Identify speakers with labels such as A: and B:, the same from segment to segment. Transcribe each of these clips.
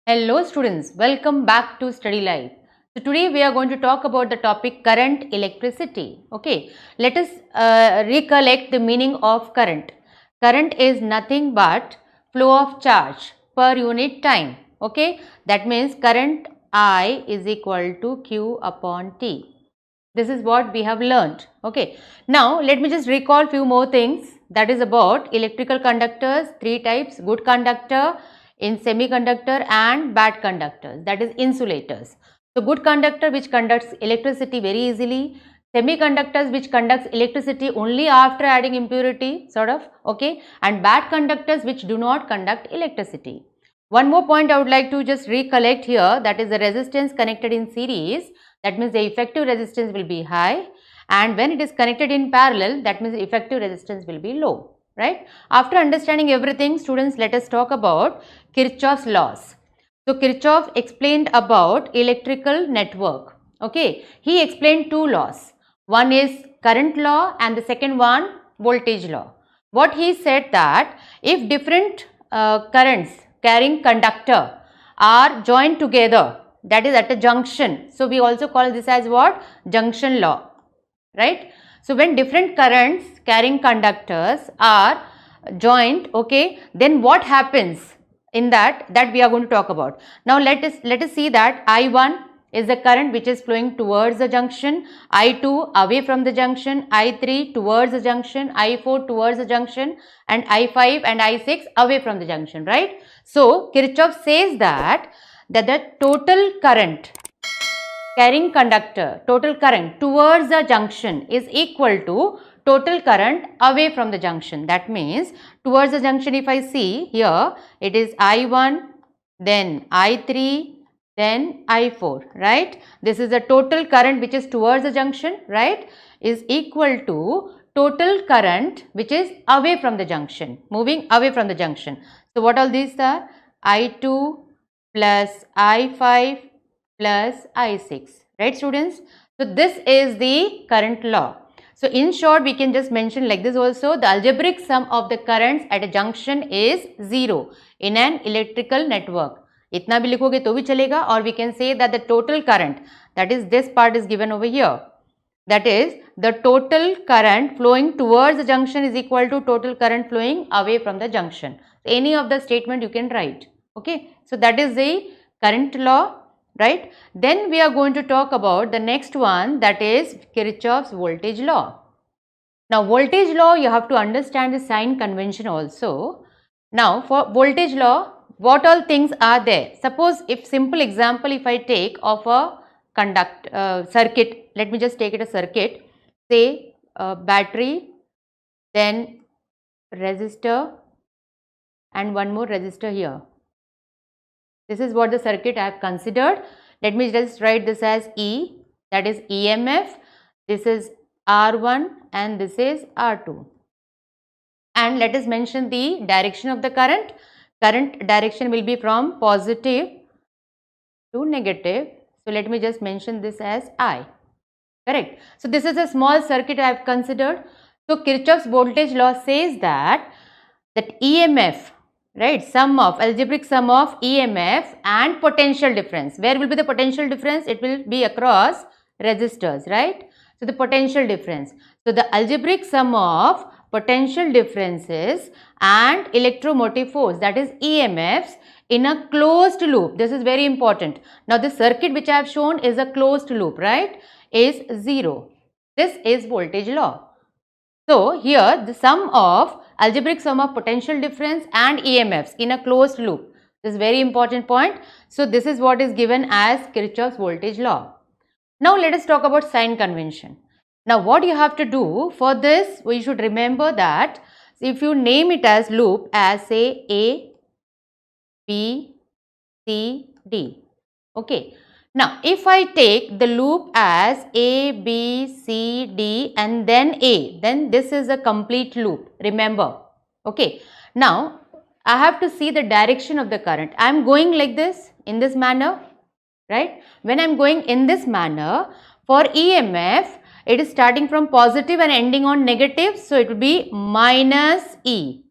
A: Hello students, welcome back to Study Life. So today we are going to talk about the topic current electricity. Okay, let us recollect the meaning of current. Current is nothing but flow of charge per unit time. Okay, that means current I is equal to Q upon T. This is what we have learnt. Okay, now let me just recall few more things, that is about electrical conductors, three types: good conductor, in semiconductor, and bad conductors, that is insulators. So good conductor which conducts electricity very easily, semiconductors which conducts electricity only after adding impurity sort of, okay, and bad conductors which do not conduct electricity. One more point I would like to just recollect here, that is the resistance connected in series. That means the effective resistance will be high, and when it is connected in parallel, that means the effective resistance will be low, right? After understanding everything, students, let us talk about Kirchhoff's laws. So Kirchhoff explained about electrical network. Okay, he explained two laws. One is current law and the second one voltage law. What he said, that if different currents carrying conductor are joined together, that is at a junction. So we also call this as what? Junction law, right? So when different currents carrying conductors are joined, okay, then what happens in that we are going to talk about. Now let us see that I1 is the current which is flowing towards the junction, I2 away from the junction, I3 towards the junction, I4 towards the junction, and I5 and I6 away from the junction, right? So Kirchhoff says that the total current carrying conductor, total current towards the junction is equal to total current away from the junction. That means towards the junction, if I see here, it is I1, then I3, then I4, right? This is the total current which is towards the junction, right, is equal to total current which is away from the junction, moving away from the junction. So what all these are? I2 plus I5 plus I6, right students? So this is the current law. So in short, we can just mention like this also, the algebraic sum of the currents at a junction is 0 in an electrical network. Itna bhi likhoge to bhi chalega, or we can say that the total current, that is this part is given over here. That is the total current flowing towards the junction is equal to total current flowing away from the junction. Any of the statement you can write. Okay. So that is the current law, right? Then we are going to talk about the next one, that is Kirchhoff's voltage law. Now voltage law, you have to understand the sign convention also. Now for voltage law, what all things are there? Suppose, if simple example if I take of a circuit, let me just take it a circuit, say battery, then resistor, and one more resistor here. This is what the circuit I have considered. Let me just write this as E, that is EMF, this is R1 and this is R2. And let us mention the direction of the current. Current direction will be from positive to negative. So let me just mention this as I. Correct. So this is a small circuit I have considered. So Kirchhoff's voltage law says that EMF, right, sum of algebraic sum of EMF and potential difference. Where will be the potential difference? It will be across resistors, right? So the potential difference. So the algebraic sum of potential differences and electromotive force, that is EMFs, in a closed loop. This is very important. Now the circuit which I have shown is a closed loop, right, is 0. This is voltage law. So here the sum of algebraic sum of potential difference and EMFs in a closed loop. This is very important point. So this is what is given as Kirchhoff's voltage law. Now let us talk about sign convention. Now what you have to do for this, we should remember that if you name it as loop as say A, B, C, D. Okay. Now if I take the loop as A, B, C, D and then A, then this is a complete loop, remember. Okay. Now I have to see the direction of the current. I am going like this, in this manner, right? When I am going in this manner, for EMF, it is starting from positive and ending on negative. So it will be minus E.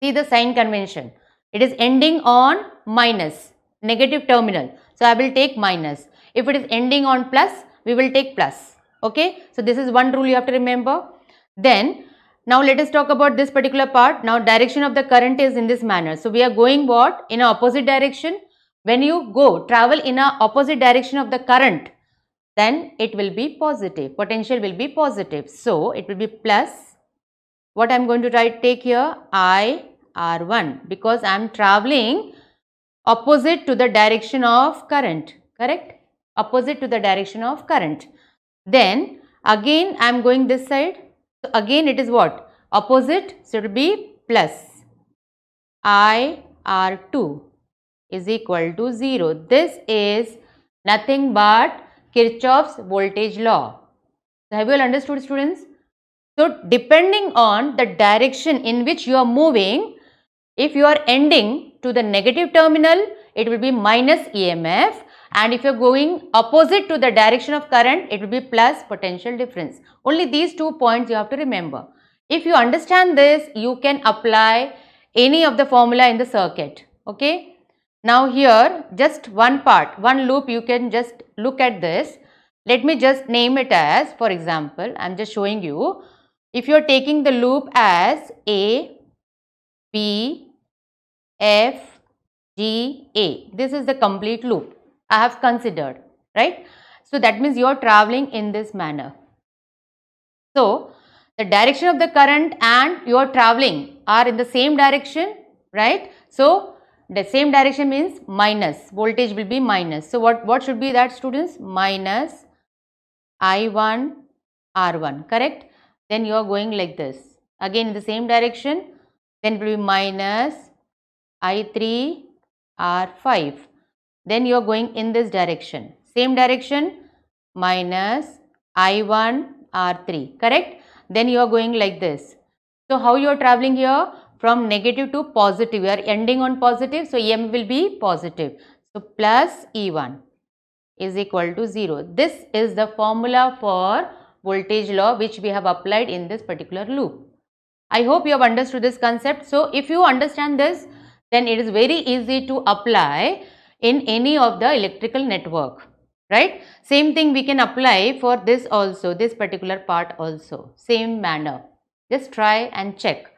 A: See the sign convention. It is ending on minus, negative terminal. So I will take minus. If it is ending on plus, we will take plus. Okay. So this is one rule you have to remember. Then now let us talk about this particular part. Now direction of the current is in this manner. So we are going what? In a opposite direction. When you travel in a opposite direction of the current, then it will be positive. Potential will be positive. So it will be plus. What I am going to take here? IR1, because I am traveling opposite to the direction of current. Correct? Opposite to the direction of current. Then again I am going this side. So again it is what? Opposite. So it will be plus IR2 is equal to 0. This is nothing but Kirchhoff's voltage law. So have you all understood, students? So depending on the direction in which you are moving, if you are ending to the negative terminal, it will be minus EMF, and if you are going opposite to the direction of current, it will be plus potential difference. Only these 2 points you have to remember. If you understand this, you can apply any of the formula in the circuit. Okay. Now here just one part, one loop, you can just look at this. Let me just name it as, for example, I am just showing you. If you are taking the loop as A, B, F, G, A, this is the complete loop I have considered, right? So that means you are traveling in this manner. So the direction of the current and you are traveling are in the same direction, right? So the same direction means minus, voltage will be minus. So what should be that, students? Minus I1 R1, correct? Then you are going like this. Again in the same direction, then it will be minus I3 R5. Then you are going in this direction. Same direction, minus I1 R3, correct? Then you are going like this. So how you are traveling here? From negative to positive. You are ending on positive, so EM will be positive. So plus E1 is equal to 0. This is the formula for voltage law which we have applied in this particular loop. I hope you have understood this concept. So if you understand this, then it is very easy to apply in any of the electrical network, right? Same thing we can apply for this also, this particular part also, same manner. Just try and check.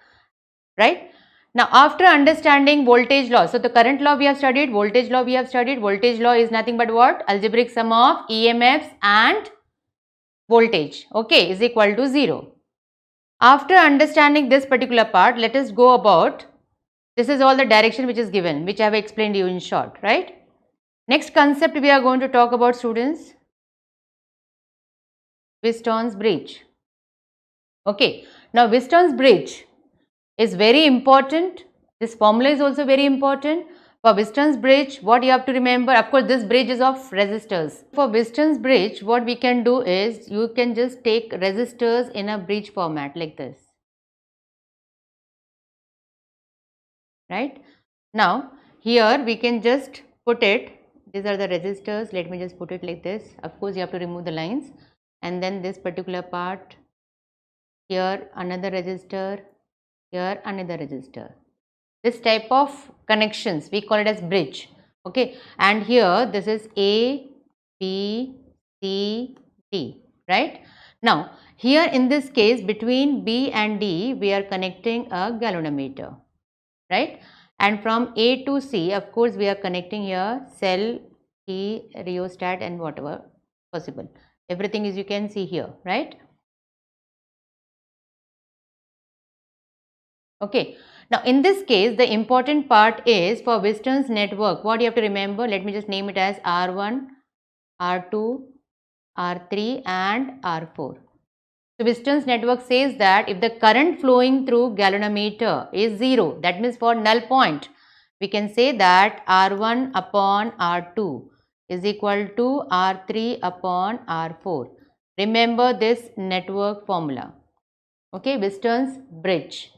A: Right? Now, after understanding voltage law, so the current law we have studied, voltage law we have studied. Voltage law is nothing but what? Algebraic sum of EMFs and voltage, okay, is equal to 0. After understanding this particular part, let us go about, this is all the direction which is given, which I have explained you in short, right? Next concept we are going to talk about, students, Wheaton's bridge. Okay, now Wheaton's bridge is very important. This formula is also very important. For Wheaton's bridge, what you have to remember, of course this bridge is of resistors. For Wheaton's bridge, what we can do is, you can just take resistors in a bridge format like this. Right? Now, here we can just put it, these are the resistors, let me just put it like this. Of course, you have to remove the lines, and then this particular part, here another resistor, here another resistor. This type of connections we call it as bridge, okay? And here this is A, B, C, D, right? Now here in this case between B and D we are connecting a galvanometer, right? And from A to C, of course, we are connecting here cell, key, rheostat and whatever possible. Everything is you can see here, right? Okay. Now, in this case, the important part is for Wheaton's network, what you have to remember, let me just name it as R1, R2, R3 and R4. So, Wheaton's network says that if the current flowing through galvanometer is 0, that means for null point, we can say that R1 upon R2 is equal to R3 upon R4. Remember this network formula, okay, Wheaton's bridge.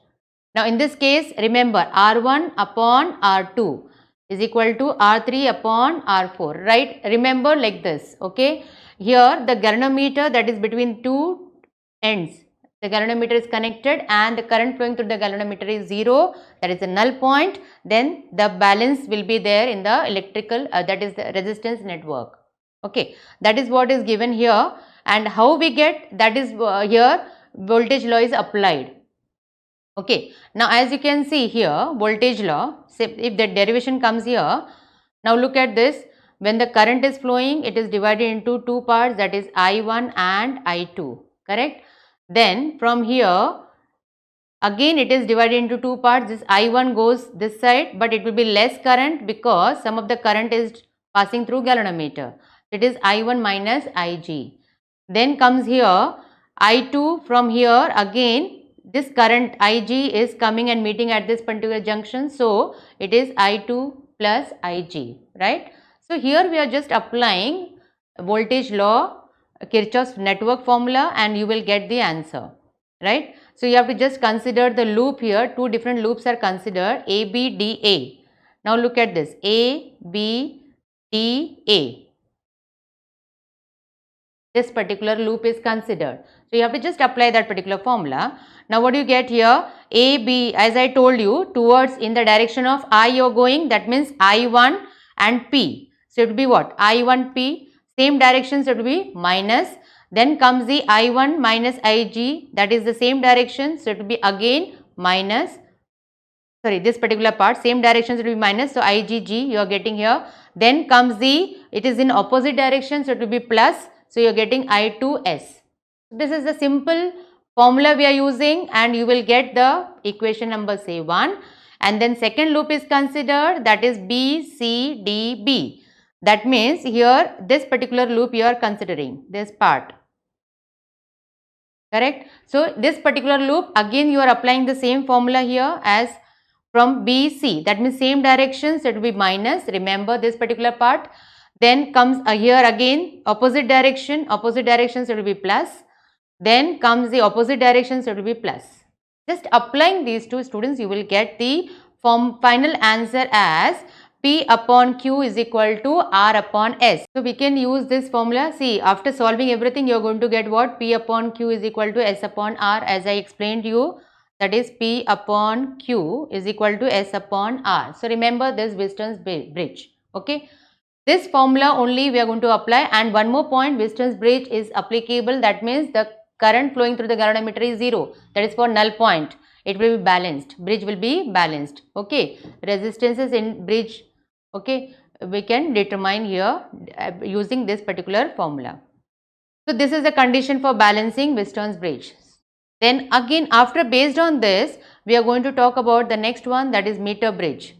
A: Now, in this case, remember R1 upon R2 is equal to R3 upon R4, right? Remember like this, okay? Here, the galvanometer that is between two ends, the galvanometer is connected and the current flowing through the galvanometer is 0, that is a null point, then the balance will be there in the electrical, that is the resistance network. Okay, that is what is given here, and how we get that is here voltage law is applied. Okay, now as you can see here, voltage law, say if the derivation comes here, now look at this, when the current is flowing, it is divided into two parts, that is I1 and I2, correct? Then from here, again it is divided into two parts, this I1 goes this side, but it will be less current because some of the current is passing through galvanometer. It is I1 minus Ig. Then comes here, I2 from here, again this current Ig is coming and meeting at this particular junction, so it is I2 plus Ig, right? So here we are just applying voltage law, Kirchhoff's network formula, and you will get the answer, right? So you have to just consider the loop here, two different loops are considered, A, B, D, A. Now look at this, A, B, D, A. This particular loop is considered. So you have to just apply that particular formula. Now what do you get here? A, B, as I told you, towards in the direction of I you are going, that means I1 and P. So it will be what? I1 P, same direction, so it will be minus. Then comes the I1 minus Ig, that is the same direction, so it will be again minus. Sorry, this particular part, same direction, so it will be minus, so Igg you are getting here. Then comes the, it is in opposite direction, so it will be plus, so you are getting I2s. This is the simple formula we are using, and you will get the equation number say 1. And then second loop is considered, that is B, C, D, B. That means here this particular loop you are considering, this part, correct? So this particular loop, again you are applying the same formula here as from B, C, that means same direction, so it will be minus, remember this particular part. Then comes here again opposite direction, so it will be plus. Then comes the opposite direction, so it will be plus. Just applying these two, students, you will get the final answer as P upon Q is equal to R upon S. So we can use this formula. See, after solving everything, you are going to get what? P upon Q is equal to S upon R, as I explained you. That is P upon Q is equal to S upon R. So remember this Wheatstone's bridge. Okay. This formula only we are going to apply, and one more point, Wheatstone's bridge is applicable, that means the current flowing through the galvanometer is 0, that is for null point, it will be balanced, bridge will be balanced, okay. Resistances in bridge, okay, we can determine here using this particular formula. So this is the condition for balancing Wheatstone's bridge. Then again after, based on this, we are going to talk about the next one, that is meter bridge.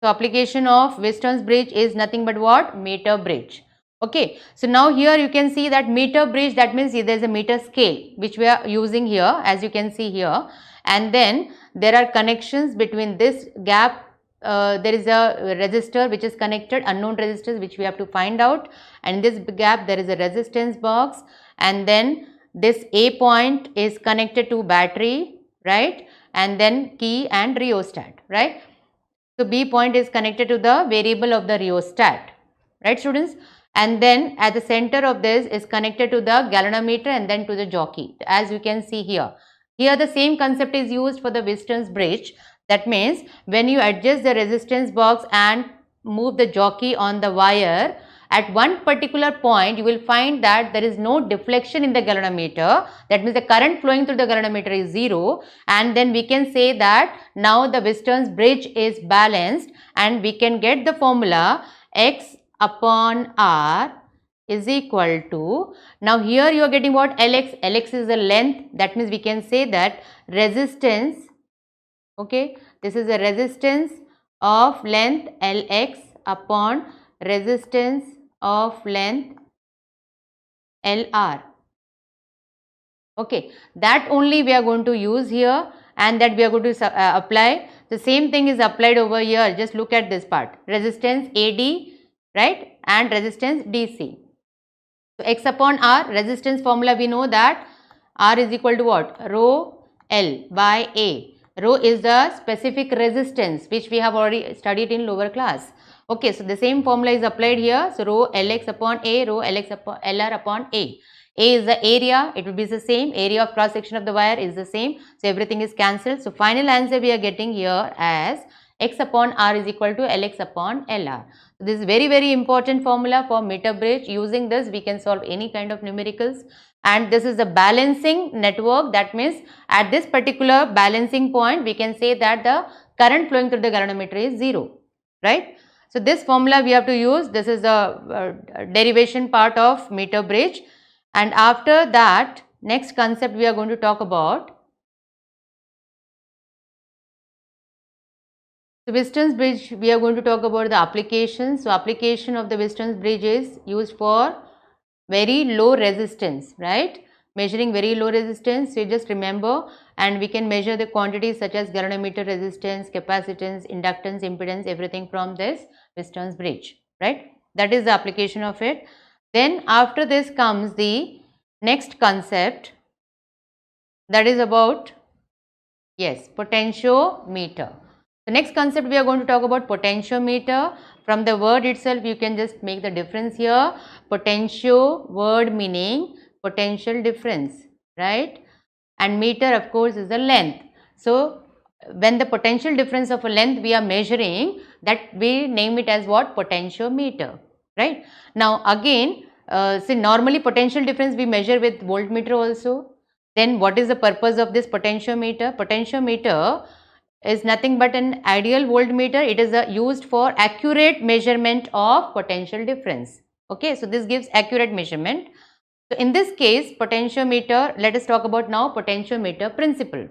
A: So application of Wheatstone's bridge is nothing but what? Meter bridge. Okay. So now here you can see that meter bridge, that means there is a meter scale which we are using here, as you can see here, and then there are connections between this gap. There is a resistor which is connected, unknown resistors which we have to find out, and in this gap there is a resistance box, and then this A point is connected to battery, right, and then key and rheostat, right. So B point is connected to the variable of the rheostat, right students, and then at the center of this is connected to the galvanometer and then to the jockey, as you can see here. Here the same concept is used for the Wheatstone's bridge. That means when you adjust the resistance box and move the jockey on the wire, at one particular point you will find that there is no deflection in the galvanometer. That means the current flowing through the galvanometer is 0, and then we can say that now the Wheatstone's bridge is balanced, and we can get the formula X upon R is equal to, now here you are getting what? Lx. Lx is the length. That means we can say that resistance, okay, this is the resistance of length Lx upon resistance of length LR. Okay, that only we are going to use here, and that we are going to apply. The same thing is applied over here. Just look at this part, resistance AD, right, and resistance DC. So X upon R, resistance formula we know that R is equal to what? Rho L by A. Rho is the specific resistance which we have already studied in lower class. Okay, so the same formula is applied here. So rho Lx upon A, rho Lx upon LR upon A. A is the area, it will be the same, area of cross section of the wire is the same, so everything is cancelled. So final answer we are getting here as x upon r is equal to Lx upon Lr. So this is very important formula for meter bridge. Using this we can solve any kind of numericals, and this is the balancing network. That means at this particular balancing point we can say that the current flowing through the galvanometer is 0, right. So this formula we have to use. This is the derivation part of meter bridge. And after that, next concept we are going to talk about. The Wheatstone's bridge, we are going to talk about the application. So application of the Wheatstone's bridge is used for very low resistance, right? Measuring very low resistance. So you just remember, and we can measure the quantities such as galvanometer resistance, capacitance, inductance, impedance, everything from this Wheatstone's bridge, right? That is the application of it. Then after this comes the next concept, that is about, yes, potentiometer. The next concept we are going to talk about potentiometer. From the word itself you can just make the difference here. Potentio, word meaning potential difference, right? And meter of course is the length. So when the potential difference of a length we are measuring, that we name it as what? Potentiometer, right? Now again, see, normally potential difference we measure with voltmeter also. Then what is the purpose of this potentiometer? Potentiometer is nothing but an ideal voltmeter. It is used for accurate measurement of potential difference. Okay, so this gives accurate measurement. So in this case, potentiometer, let us talk about now potentiometer principle.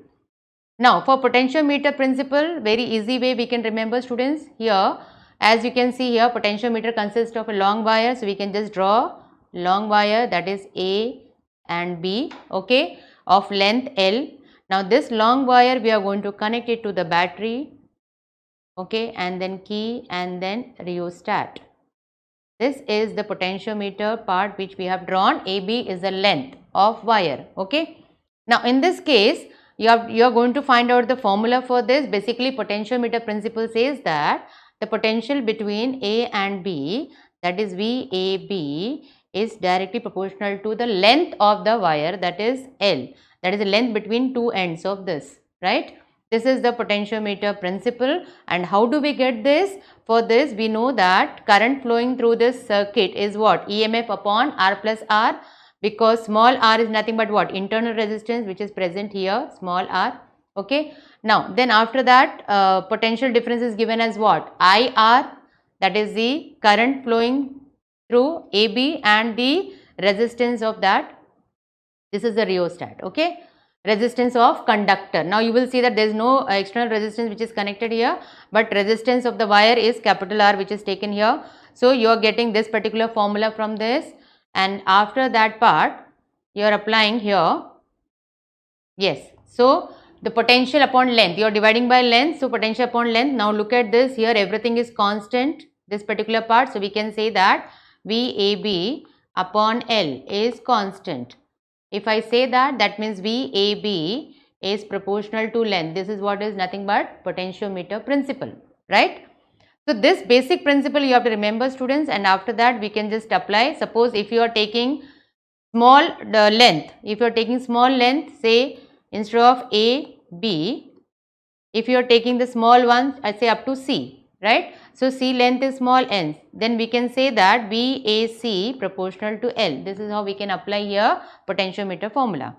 A: Now for potentiometer principle, very easy way we can remember, students. Here, as you can see here, potentiometer consists of a long wire. So we can just draw long wire, that is A and B, okay, of length L. Now this long wire we are going to connect it to the battery, okay, and then key and then rheostat. This is the potentiometer part which we have drawn. AB is the length of wire, okay. Now in this case you are going to find out the formula for this. Basically potentiometer principle says that the potential between A and B, that is VAB, is directly proportional to the length of the wire, that is L. That is the length between two ends of this, right? This is the potentiometer principle. And how do we get this? For this we know that current flowing through this circuit is what? EMF upon R plus R, because small r is nothing but what? Internal resistance which is present here, small r, okay. Now then after that potential difference is given as what? IR, that is the current flowing through AB, and the resistance of that, this is the rheostat, okay, resistance of conductor. Now you will see that there is no external resistance which is connected here, but resistance of the wire is capital R which is taken here. So you are getting this particular formula from this, and after that part you are applying here, yes. So the potential upon length, you are dividing by length, so potential upon length. Now look at this, here everything is constant, this particular part, so we can say that VAB upon L is constant. If I say that, that means VAB is proportional to length. This is what is nothing but potentiometer principle, right? So this basic principle you have to remember, students, and after that we can just apply. Suppose if you are taking small length, if you are taking small length, say instead of A, B, if you are taking the small ones, I say up to C, right? So C length is small n, then we can say that VAC proportional to L. This is how we can apply here potentiometer formula.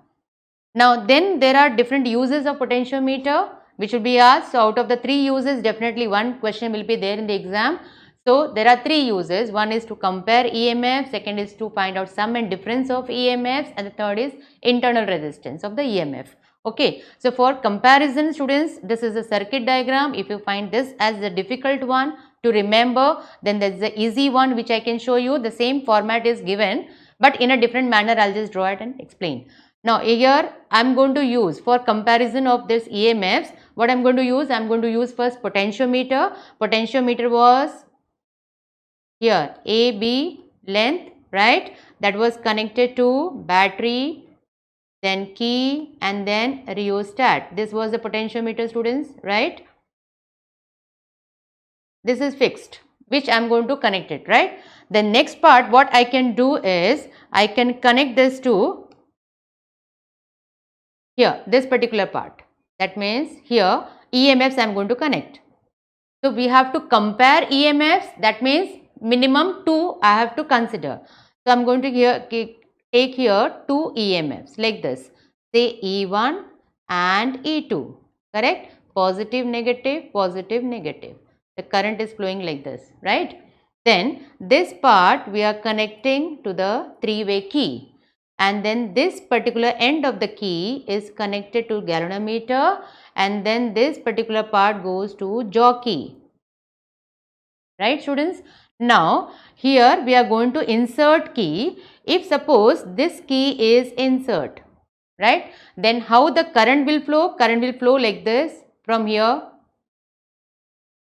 A: Now then there are different uses of potentiometer which will be asked. So out of the three uses, definitely one question will be there in the exam. So there are three uses. One is to compare EMF, second is to find out sum and difference of EMFs, and the third is internal resistance of the EMF. Okay, so for comparison, students, this is a circuit diagram. If you find this as the difficult one to remember, then there is the easy one which I can show you. The same format is given, but in a different manner. I'll just draw it and explain. Now here I'm going to use, for comparison of this EMFs, what I'm going to use? I'm going to use first potentiometer. Potentiometer was here AB length, right? That was connected to battery, then key, and then rheostat. This was the potentiometer, students, right? This is fixed. which I am going to connect it, right. The next part what I can do is I can connect this to here, this particular part. That means here EMFs I am going to connect. So we have to compare EMFs, that means minimum 2 I have to consider. So I am going to take here 2 EMFs like this, say E1 and E2, correct, positive, negative, positive, negative. The current is flowing like this, right. Then this part we are connecting to the three-way key, and then this particular end of the key is connected to galvanometer, and then this particular part goes to jockey, right students. Now here we are going to insert key. If suppose this key is insert, right, then how the current will flow? Current will flow like this from here,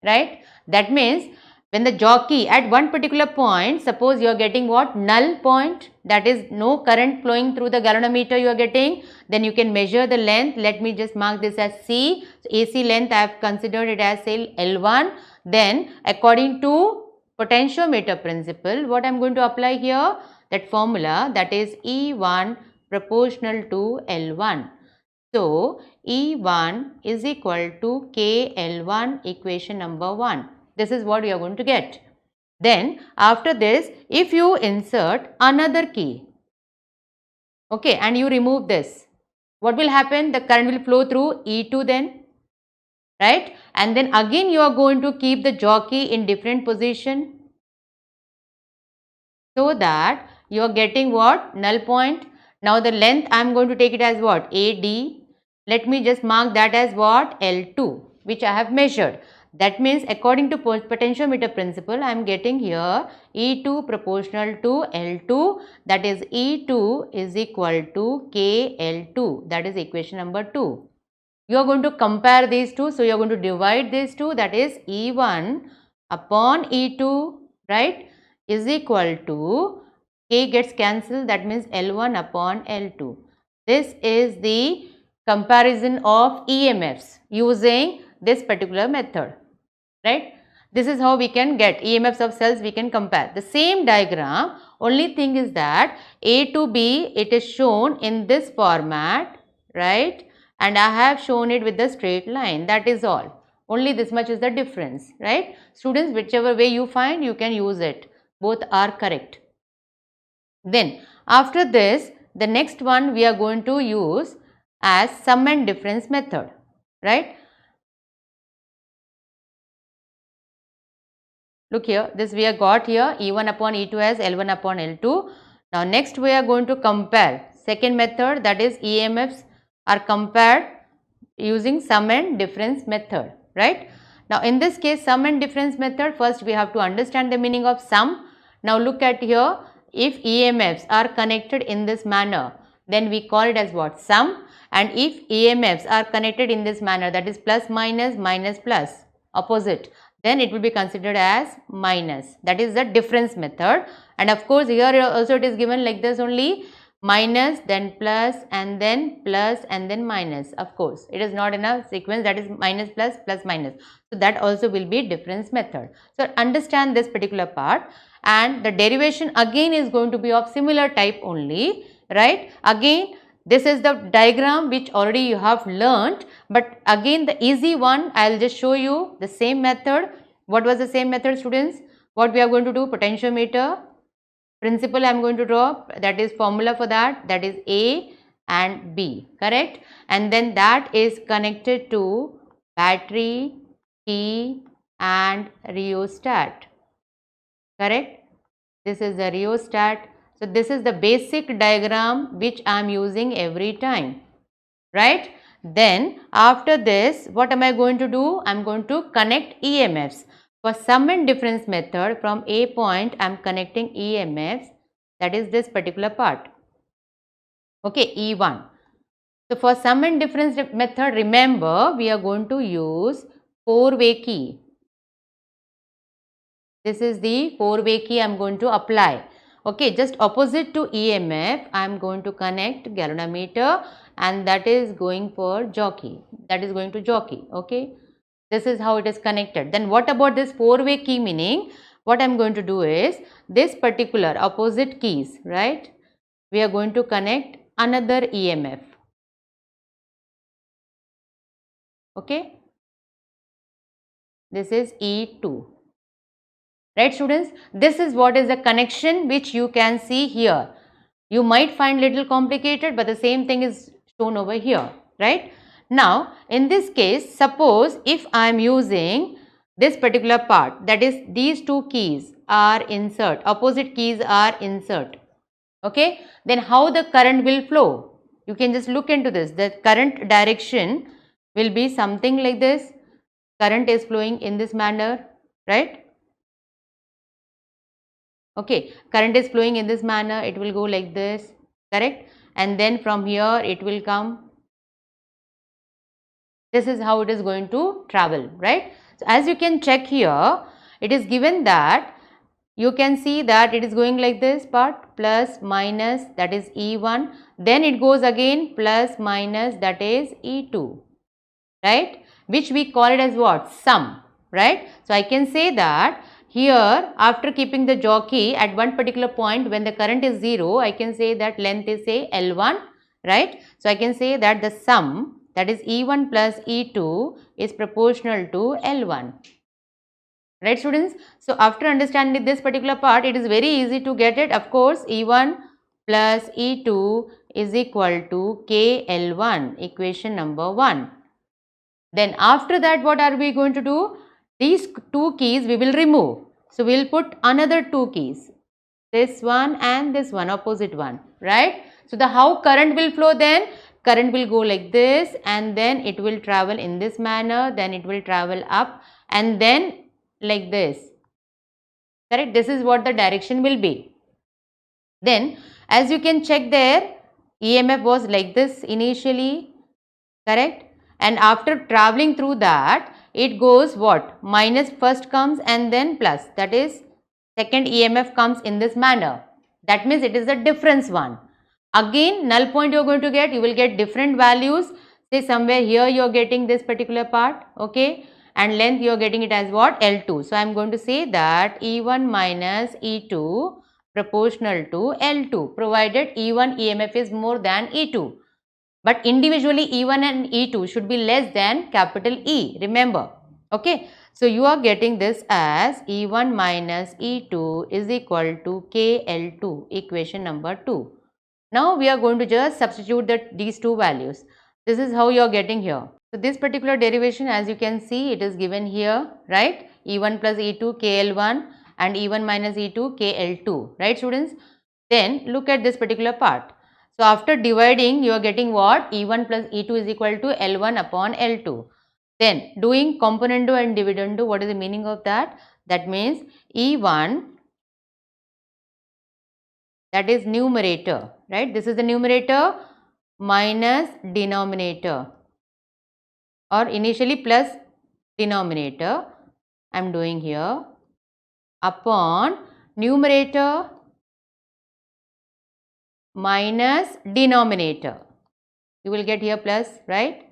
A: right. That means when the jockey at one particular point, suppose you are getting what, null point, that is no current flowing through the galvanometer you are getting, then you can measure the length. Let me just mark this as C. So AC length I have considered it as say L1. Then according to potentiometer principle, what I am going to apply here, that formula, that is E1 proportional to L1. So E1 is equal to KL1, equation number 1. This is what you are going to get. Then after this, if you insert another key, okay, and you remove this, what will happen? The current will flow through E2 then, right. And then again you are going to keep the jockey in different position, so that you are getting what, null point. Now the length I am going to take it as what, AD. Let me just mark that as what, L2, which I have measured. That means according to potentiometer principle, I am getting here E2 proportional to L2, that is E2 is equal to KL2, that is equation number 2. You are going to compare these two, so you are going to divide these two, that is E1 upon E2, right, is equal to, K gets cancelled, that means L1 upon L2. This is the comparison of EMFs using this particular method, right. This is how we can get EMFs of cells, we can compare. The same diagram, only thing is that A to B, it is shown in this format, right, and I have shown it with the straight line, that is all. Only this much is the difference, right. Students, whichever way you find, you can use it. Both are correct. Then after this, the next one we are going to use as sum and difference method, right. Look here, this we have got here E1 upon E2 as L1 upon L2. Now next we are going to compare second method, that is EMFs are compared using sum and difference method, right. Now in this case, sum and difference method, first we have to understand the meaning of sum. Now look at here, if EMFs are connected in this manner, then we call it as what, sum, and if EMFs are connected in this manner, that is plus minus, minus plus, opposite, then it will be considered as minus, that is the difference method. And of course here also it is given like this only, minus then plus and then minus. Of course it is not in a sequence, that is minus plus plus minus, so that also will be difference method. So understand this particular part, and the derivation again is going to be of similar type only, right. Again this is the diagram which already you have learnt, but again the easy one I will just show you the same method. What was the same method, students? What we are going to do, potentiometer principle I am going to draw, that is formula for that, that is A and B, correct, and then that is connected to battery, key and rheostat, correct. This is the rheostat. So this is the basic diagram which I am using every time, right. Then after this, what am I going to do? I am going to connect EMFs. For sum and difference method, from A point I am connecting EMFs, that is this particular part, okay, E1. So for sum and difference method, remember we are going to use four-way key. This is the four-way key I am going to apply. Okay, just opposite to EMF, I am going to connect galvanometer, and that is going for jockey, that is going to jockey, okay. This is how it is connected. Then what about this four-way key, meaning what I am going to do is this particular opposite keys, right? We are going to connect another EMF. Okay. This is E2. Right, students? This is what is the connection which you can see here. You might find little complicated, but the same thing is shown over here, right? Now, in this case, suppose if I am using this particular part, that is these two keys are insert, opposite keys are insert, okay? Then how the current will flow? You can just look into this. The current direction will be something like this. Current is flowing in this manner, right? Okay, current is flowing in this manner, it will go like this, correct? And then from here it will come. This is how it is going to travel, right? So as you can check here, it is given that you can see that it is going like this part, plus minus, that is E1, then it goes again plus minus, that is E2, right? Which we call it as what? Sum, right? So I can say that here, after keeping the jockey at one particular point when the current is 0, I can say that length is say L1, right? So I can say that the sum, that is E1 plus E2, is proportional to L1. Right, students? So after understanding this particular part, it is very easy to get it. Of course, E1 plus E2 is equal to KL1, equation number 1. Then after that, what are we going to do? These two keys we will remove. So we will put another two keys, this one and this one, opposite one, right? So the how current will flow then? Current will go like this and then it will travel in this manner, then it will travel up and then like this, correct? This is what the direction will be. Then as you can check there, EMF was like this initially, correct? And after traveling through that, it goes what? Minus first comes and then plus, that is second EMF comes in this manner. That means it is a difference one. Again, null point you are going to get, you will get different values. Say somewhere here you are getting this particular part, okay? And length you are getting it as what? L2. So I am going to say that E1 minus E2 proportional to L2, provided E1 EMF is more than E2. But individually E1 and E2 should be less than capital E, remember, okay? So you are getting this as E1 minus E2 is equal to KL2, equation number 2. Now we are going to just substitute these two values. This is how you are getting here. So this particular derivation, as you can see, it is given here, right? E1 plus E2 KL1 and E1 minus E2 KL2, right, students? Then look at this particular part. So after dividing, you are getting what? E1 plus E2 is equal to L1 upon L2. Then doing componendo and dividendo, what is the meaning of that? That means E1, that is numerator, right? This is the numerator minus denominator, or initially plus denominator, I am doing here, upon numerator minus denominator. You will get here plus, right?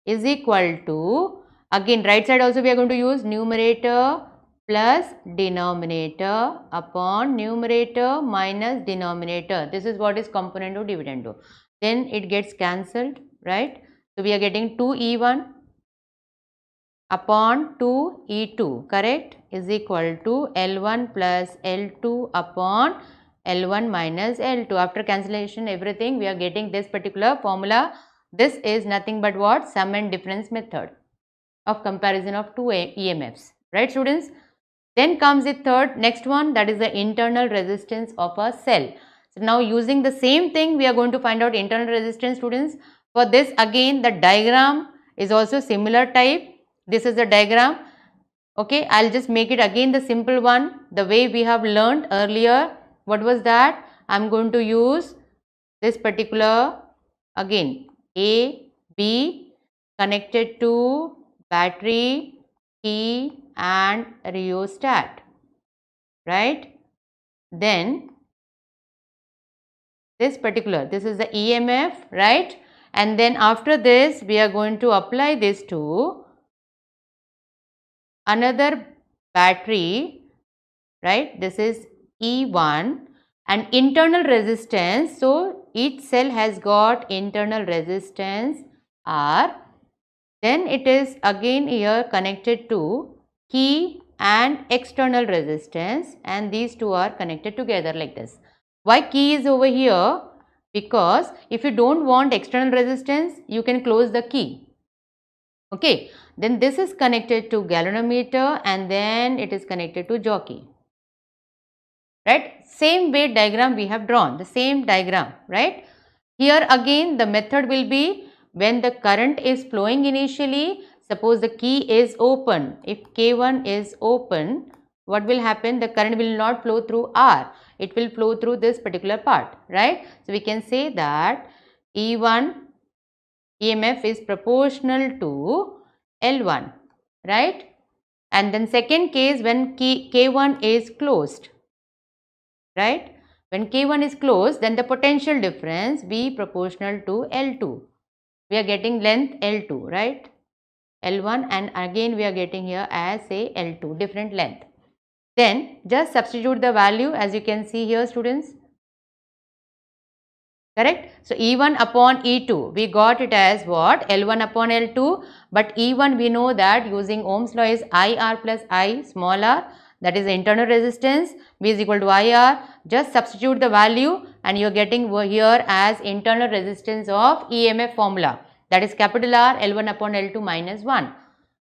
A: Is equal to, again right side also we are going to use numerator plus denominator upon numerator minus denominator. This is what is componendo dividendo. Then it gets cancelled, right? So we are getting 2E1 upon 2E2, correct, is equal to L1 plus L2 upon L1 minus L2. After cancellation everything, we are getting this particular formula. This is nothing but what? Sum and difference method of comparison of two EMFs, right, students? Then comes the next one, that is the internal resistance of a cell. So now using the same thing, we are going to find out internal resistance, students. For this again, the diagram is also similar type. This is the diagram, okay? I will just make it again the simple one, the way we have learned earlier. What was that? I am going to use this particular, again, A, B connected to battery, key and rheostat, right? Then this particular, this is the EMF, right? And then after this, we are going to apply this to another battery right? This is E1 and internal resistance. So each cell has got internal resistance R. Then it is again here connected to key and external resistance, and these two are connected together like this. Why key is over here? Because if you don't want external resistance, you can close the key. Okay, then this is connected to galvanometer and then it is connected to jockey. Right, same way diagram we have drawn, the same diagram, right? Here again the method will be when the current is flowing initially, suppose the key is open. If K1 is open, what will happen? The current will not flow through R, it will flow through this particular part, right? So we can say that E1 EMF is proportional to L1, right? And then second case when K1 is closed, right? When K1 is closed, then the potential difference be proportional to L2. We are getting length L2, right? L1 and again we are getting here as a L2, different length. Then just substitute the value as you can see here, students. Correct? So E1 upon E2, we got it as what? L1 upon L2, but E1 we know that using Ohm's law is IR plus I small r, that is the internal resistance, V is equal to IR. Just substitute the value and you are getting over here as internal resistance of EMF formula, that is capital R L1 upon L2 minus 1.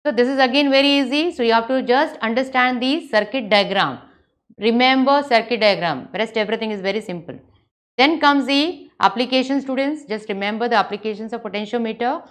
A: So this is again very easy. So you have to just understand the circuit diagram. Remember circuit diagram, rest everything is very simple. Then comes the application, students. Just remember the applications of potentiometer.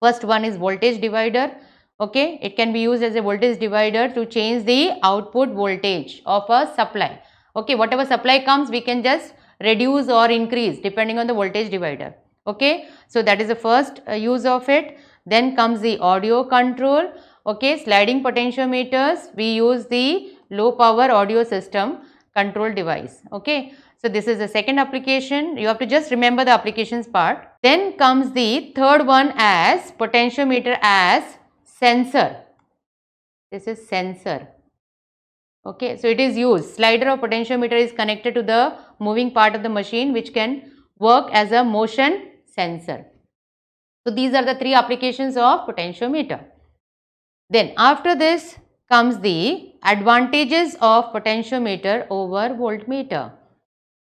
A: First one is voltage divider. Okay, it can be used as a voltage divider to change the output voltage of a supply. Okay, whatever supply comes, we can just reduce or increase depending on the voltage divider. Okay, so that is the first use of it. Then comes the audio control. Okay, sliding potentiometers, we use the low power audio system control device. Okay, so this is the second application. You have to just remember the applications part. Then comes the third one as potentiometer as sensor. This is sensor. Okay, so it is used. Slider of potentiometer is connected to the moving part of the machine which can work as a motion sensor. So these are the three applications of potentiometer. Then after this comes the advantages of potentiometer over voltmeter.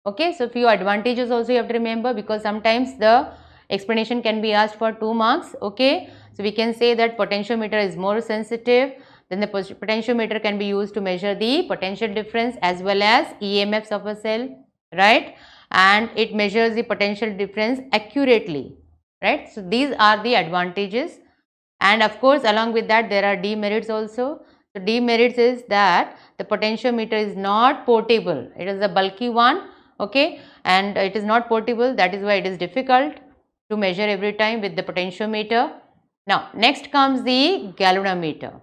A: Okay, so few advantages also you have to remember, because sometimes the explanation can be asked for 2 marks. Okay, so we can say that potentiometer is more sensitive. Then the potentiometer can be used to measure the potential difference as well as EMFs of a cell, right? And it measures the potential difference accurately, right? So these are the advantages, and of course along with that there are demerits also. So demerits is that the potentiometer is not portable, it is a bulky one. Okay, and it is not portable, that is why it is difficult to measure every time with the potentiometer. Now next comes the galvanometer,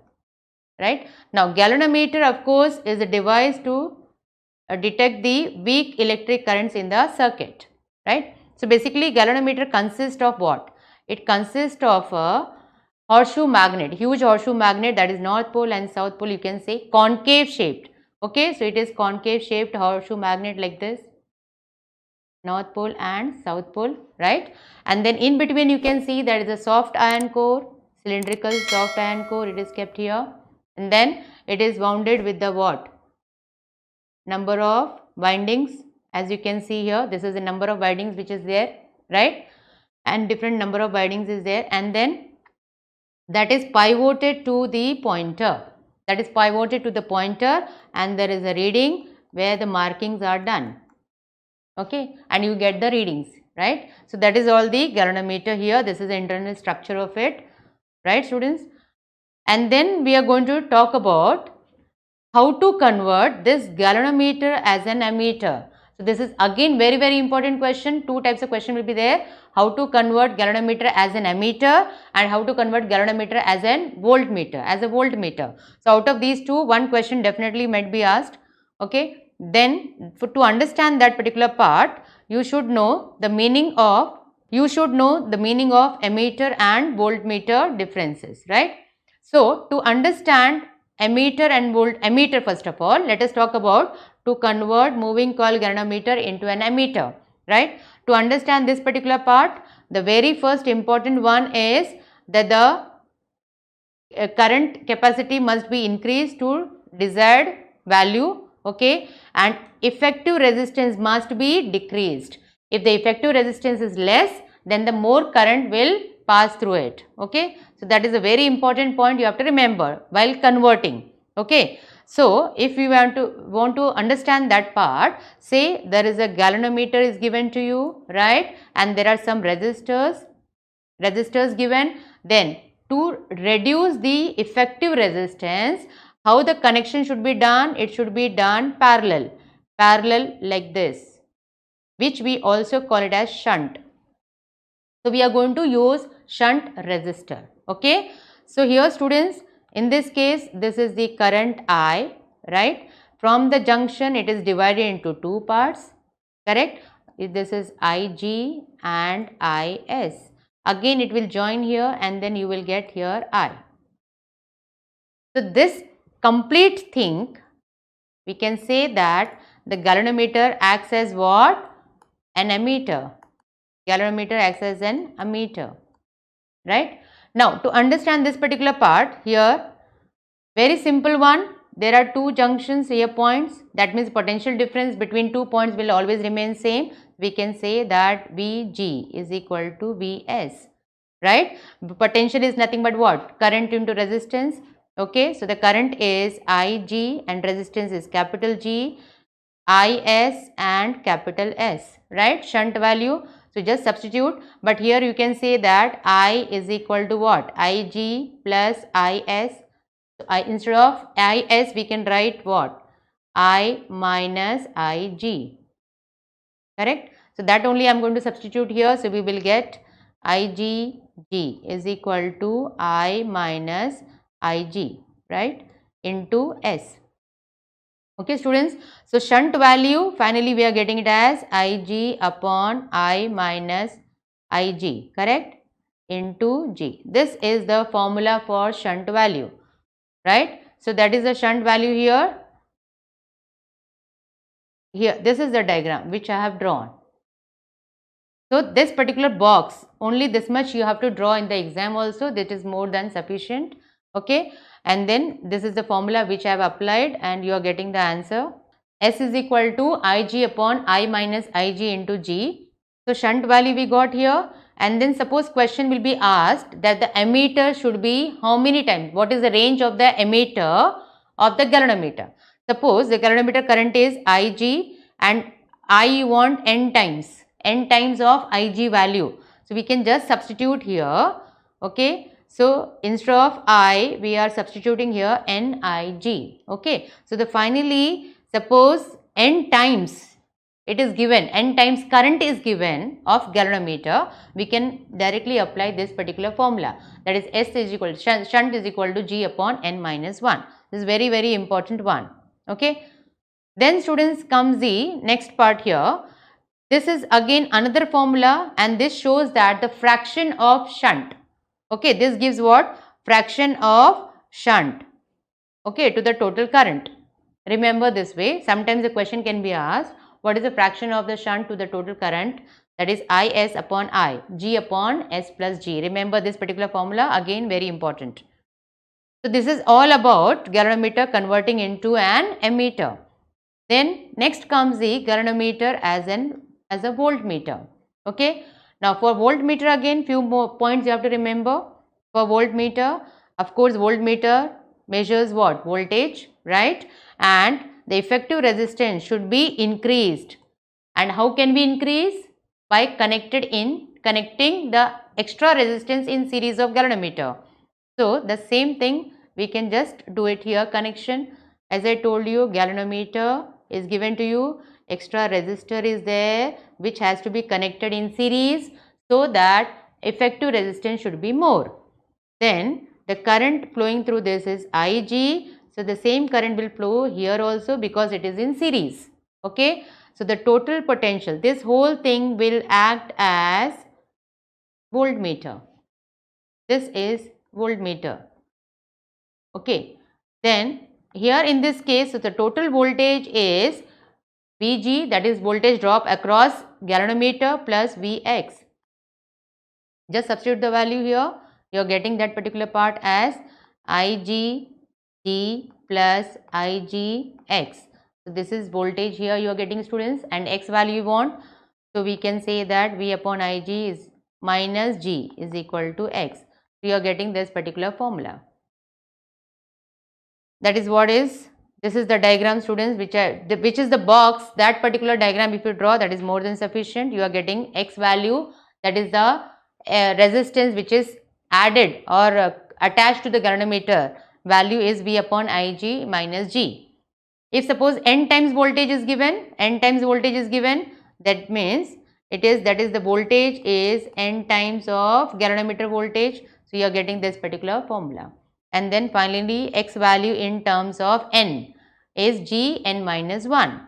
A: right? Now galvanometer of course is a device to detect the weak electric currents in the circuit, right? So basically galvanometer consists of what? It consists of a horseshoe magnet, huge horseshoe magnet, that is north pole and south pole, you can say concave shaped. Okay, so it is concave shaped horseshoe magnet like this, north pole and south pole, right? And then in between you can see there is a soft iron core, cylindrical soft iron core, it is kept here, and then it is wounded with the what? Number of windings, as you can see here, this is the number of windings which is there, right? And different number of windings is there, and then that is pivoted to the pointer, and there is a reading where the markings are done. Okay, and you get the readings, right? So that is all the galvanometer here. This is the internal structure of it, right, students? And then we are going to talk about how to convert this galvanometer as an ammeter. So this is again very important question. Two types of question will be there: how to convert galvanometer as an ammeter and how to convert galvanometer as a voltmeter. So out of these two, one question definitely might be asked. Okay, then to understand that particular part, you should know the meaning of ammeter and voltmeter differences, right? So to understand ammeter and ammeter first of all. Let us talk about to convert moving coil galvanometer into an ammeter, right? To understand this particular part, the very first important one is that the current capacity must be increased to desired value, okay, and effective resistance must be decreased. If the effective resistance is less, then the more current will pass through it, okay. So that is a very important point you have to remember while converting, okay. So if you want to understand that part, say there is a galvanometer is given to you, right, and there are some resistors given, then to reduce the effective resistance, how the connection should be done? It should be done parallel like this, which we also call it as shunt. So we are going to use shunt resistor, okay. So here students, in this case, this is the current I, right. From the junction, it is divided into two parts, correct. This is Ig and Is. Again it will join here and then you will get here I. So this complete thing, we can say that the galvanometer acts as what? An ammeter. Galvanometer acts as an ammeter, right. Now to understand this particular part here, very simple one, there are two junctions here points, that means potential difference between two points will always remain same. We can say that Vg is equal to Vs, right. Potential is nothing but what? Current into resistance, okay. So the current is Ig and resistance is capital G, Is and capital S, right, shunt value. So just substitute, but here you can say that I is equal to what? Ig plus Is. So instead of Is we can write what? I minus Ig, correct. So that only I am going to substitute here. So we will get Igg is equal to I minus Ig, right, into S. Okay students, so shunt value finally we are getting it as Ig upon I minus Ig, correct, into G. This is the formula for shunt value, right. So that is the shunt value here. Here this is the diagram which I have drawn. So this particular box, only this much you have to draw in the exam also, that is more than sufficient, okay. And then this is the formula which I have applied and you are getting the answer. S is equal to Ig upon I minus Ig into G. So shunt value we got here, and then suppose question will be asked that the ammeter should be how many times? What is the range of the ammeter of the galvanometer? Suppose the galvanometer current is Ig and I want n times of Ig value. So we can just substitute here, okay. So instead of I, we are substituting here Nig, okay. So the finally, suppose n times it is given, n times current is given of galvanometer, we can directly apply this particular formula, that is S is equal to shunt is equal to G upon n minus 1. This is very important one, okay. Then students comes the next part here. This is again another formula and this shows that the fraction of shunt, okay, this gives what? Fraction of shunt, okay, to the total current. Remember this way, sometimes the question can be asked, what is the fraction of the shunt to the total current? That is Is upon I, G upon S plus G. Remember this particular formula, again very important. So this is all about galvanometer converting into an ammeter. Then next comes the galvanometer as a voltmeter, okay. Now for voltmeter again few more points you have to remember. For voltmeter, of course voltmeter measures what? Voltage, right, and the effective resistance should be increased. And how can we increase? By connecting the extra resistance in series of galvanometer. So the same thing we can just do it here, connection. As I told you, galvanometer is given to you, extra resistor is there which has to be connected in series so that effective resistance should be more. Then the current flowing through this is Ig, so the same current will flow here also because it is in series, okay. So the total potential, this whole thing will act as voltmeter. This is voltmeter, okay. Then here in this case, so the total voltage is Vg, that is voltage drop across galvanometer, plus Vx. Just substitute the value here. You are getting that particular part as Igg plus Igx. So this is voltage here you are getting, students, and X value you want. So we can say that V upon Ig is minus G is equal to X. So you are getting this particular formula. That is what is, this is the diagram, students, which is the box. That particular diagram if you draw, that is more than sufficient. You are getting X value, that is the resistance which is added or attached to the galvanometer. Value is V upon Ig minus G. If suppose N times voltage is given, that means it is, that is the voltage is N times of galvanometer voltage. So you are getting this particular formula. And then finally X value in terms of N is G N minus 1,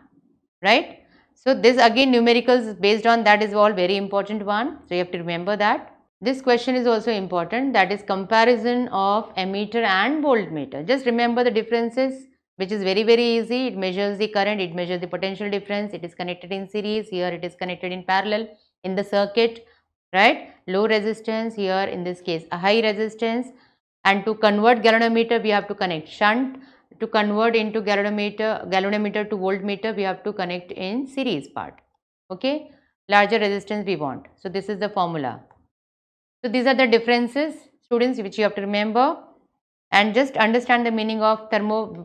A: right? So this again numericals based on that is all very important one. So you have to remember that. This question is also important, that is comparison of ammeter and voltmeter. Just remember the differences, which is very easy. It measures the current, it measures the potential difference, it is connected in series, here it is connected in parallel in the circuit, right? Low resistance, here in this case a high resistance. And to convert galvanometer we have to connect shunt. To convert into galvanometer to voltmeter we have to connect in series part. Okay, larger resistance we want. So this is the formula. So these are the differences, students, which you have to remember, and just understand the meaning of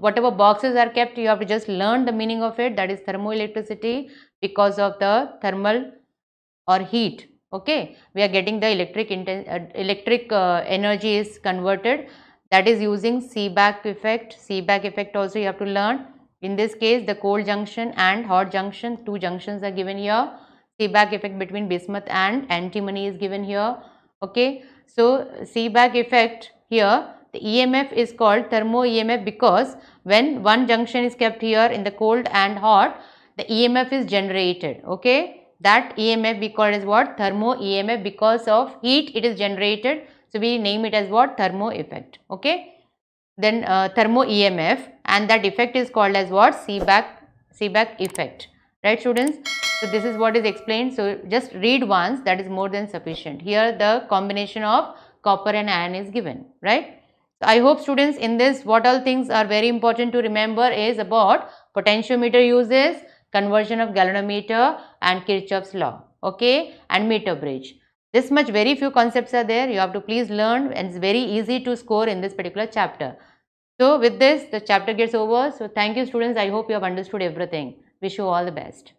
A: whatever boxes are kept, you have to just learn the meaning of it. That is thermoelectricity, because of the thermal or heat. Okay, we are getting the electric energy is converted, that is using Seebeck effect. Seebeck effect also you have to learn. In this case the cold junction and hot junction, two junctions are given here. Seebeck effect between bismuth and antimony is given here. Okay, so Seebeck effect here, the EMF is called thermo EMF because when one junction is kept here in the cold and hot, the EMF is generated. Okay, that EMF we call as what? Thermo EMF. Because of heat it is generated, so we name it as what? Thermo effect. Okay, then thermo EMF, and that effect is called as what? Seebeck effect, right, students? So this is what is explained. So just read once, that is more than sufficient. Here the combination of copper and iron is given, right? So I hope, students, in this what all things are very important to remember is about potentiometer uses, conversion of galvanometer, and Kirchhoff's law, okay, and meter bridge. This much, very few concepts are there. You have to please learn, and it's very easy to score in this particular chapter. So with this the chapter gets over. So thank you, students. I hope you have understood everything. Wish you all the best.